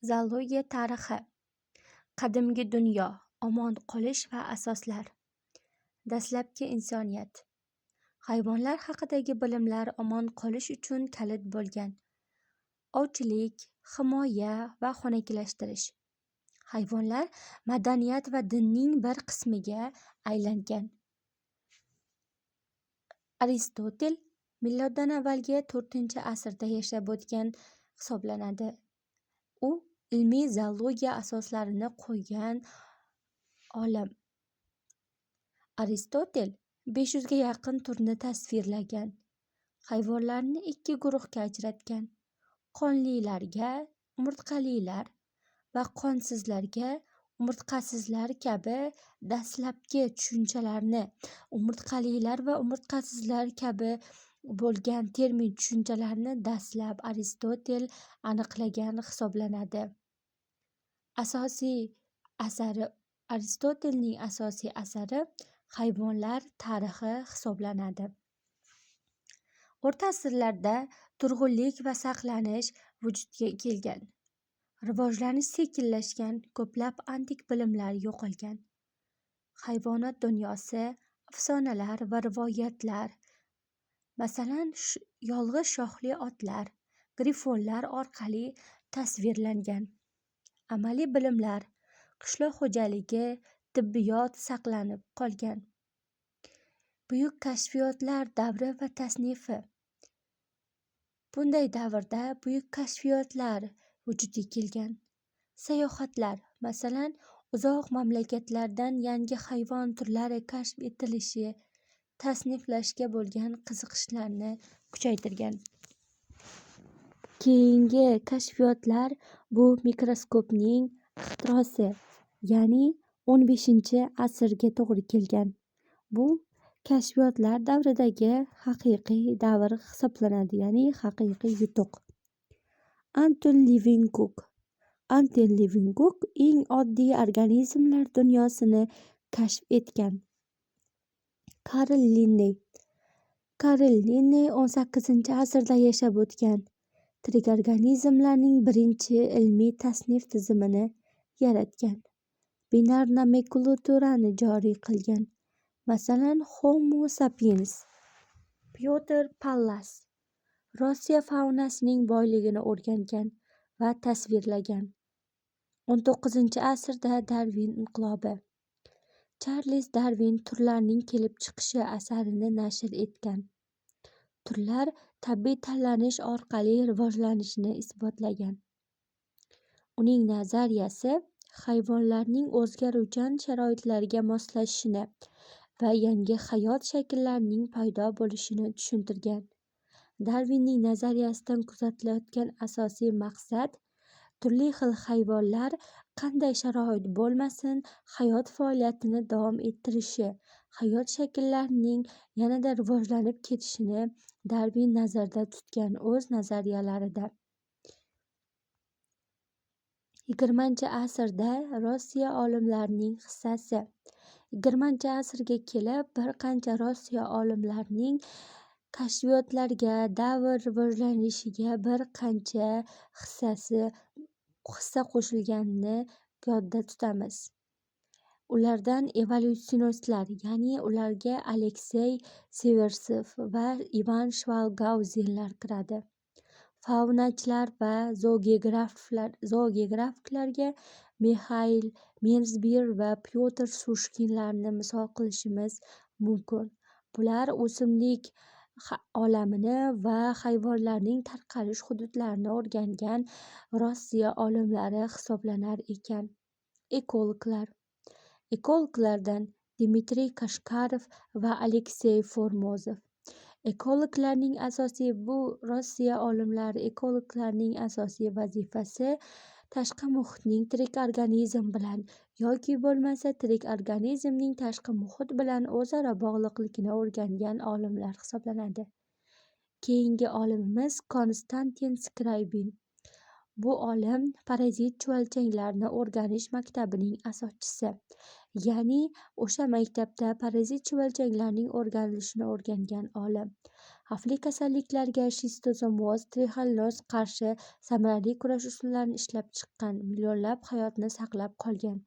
Zoologiya tarixi. Qadimgi dunyo, omon qolish va asoslar. Dastlabki insoniyat. Hayvonlar haqidagi bilimlar omon qolish uchun kalit bo'lgan. Ovchilik, himoya va xonakiylashtirish. Hayvonlar madaniyat va dinning bir qismiga aylangan. Aristotel miloddan avvalgi 4-asrda yashab o'tgan hisoblanadi. U ilmiy zoologiya asoslarini qo'ygan olim. Aristotel 500 ga yaqin turni tasvirlagan. Hayvonlarni 2 guruhga ajratgan. Qonlilarga umurtqalilar va qonsizlarga umurtqasizlar kabi dastlabki tushunchalarni umurtqalilar va umurtqasizlar kabi bo'lgan termin tushunchalarni dastlab Aristotel aniqlagan hisoblanadi. Aristotelning asosiy asari hayvonlar tarixi hisoblanadi. O'rta asrlarda turg'unlik va saqlanish vujudga kelgan. Rivojlanish sekinlashgan, ko'plab antik bilimlar yo'qolgan. Hayvonot dunyosi, afsonalar va rivoyatlar, masalan, yolg'iz shoxli otlar, grifonlar orqali tasvirlangan. Amaliy bilimlar, qishloq xo'jaligi, tibbiyot saqlanib qolgan. Buyuk kashfiyotlar davri va tasnifi. Bunday davrda buyuk kashfiyotlar vujudga kelgan. Sayohatlar, masalan, uzoq mamlakatlardan yangi hayvon turlari kashf etilishi, tasniflashga bo'lgan qiziqishlarni kuchaytirgan. Keyingi kashfiyotlar bu mikroskopning ixtirosi, ya'ni 15-asrga to'g'ri kelgan. Bu kashfiyotlar davridagi haqiqiy davr hisoblanadi, ya'ni haqiqiy yutuq. Anton Leeuwenhoek eng oddiy organizmlar dunyosini kashf etgan. Karl Linney 18-asrda yashab o'tgan. Tirik organizmlarning birinchi ilmiy tasnif tizimini yaratgan. Binar nomenklaturani joriy qilgan. Masalan, Homo sapiens. Pyotr Pallas Rossiya faunasining boyligini o'rgangan va tasvirlagan. 19-asrda Darvin inqilobi. Charles Darwin turlarning kelib chiqishi asarini nashr etgan. Turlar tabiiy tanlanish orqali rivojlanishini isbotlagan. Uning nazariyasi hayvonlarning o'zgaruvchan sharoitlarga moslashishini va yangi hayot shakllarining paydo bo'lishini tushuntirgan. Darwinning nazariyasidan kuzatilayotgan asosiy maqsad turli xil hayvonlar qanday sharoit bo'lmasin, hayot faoliyatini davom ettirishi, hayot shakllarining yanada rivojlanib ketishini Darwin nazarda tutgan o'z nazariyalarida. 20-asrda Rossiya olimlarining hissasi. 20-asrga kelib bir qancha Rossiya olimlarining kashfiyotlarga, davr rivojlanishiga bir qancha hissa qo'shilganini yodda tutamiz. Ulardan evolyutsionistlar, ya'ni ularga Aleksey Seversev va Ivan Shvalgauzenlar kiradi. Faunachilar va zoogograflarga Mixail Menzbir va Pyotr Sushkinlarni misol qilishimiz mumkin. Bular o'simlik olamini va hayvonlarning tarqalish hududlarini o'rgangan Rossiya olimlari hisoblanar ekan. Ekologlardan Dmitriy Kashkarov va Aleksey Formozov. Ekologlarning asosiy vazifasi tashqi muhitning tirik organizm bilan yoki bo'lmasa tirik organizmning tashqi muhit bilan o'zaro bog'liqligini o'rgangan olimlar hisoblanadi. Keyingi olimimiz Konstantin Skriabin. Bu olim parazit chuvalchanglarni o'rganish maktabining asoschisi. Ya'ni o'sha maktabda parazit chuvalchanglarning o'rganilishini o'rgangan olim. xavfli kasalliklarga shistozomoz, trixellos qarshi samarali kurash usullarini ishlab chiqqan, millionlab hayotni saqlab qolgan.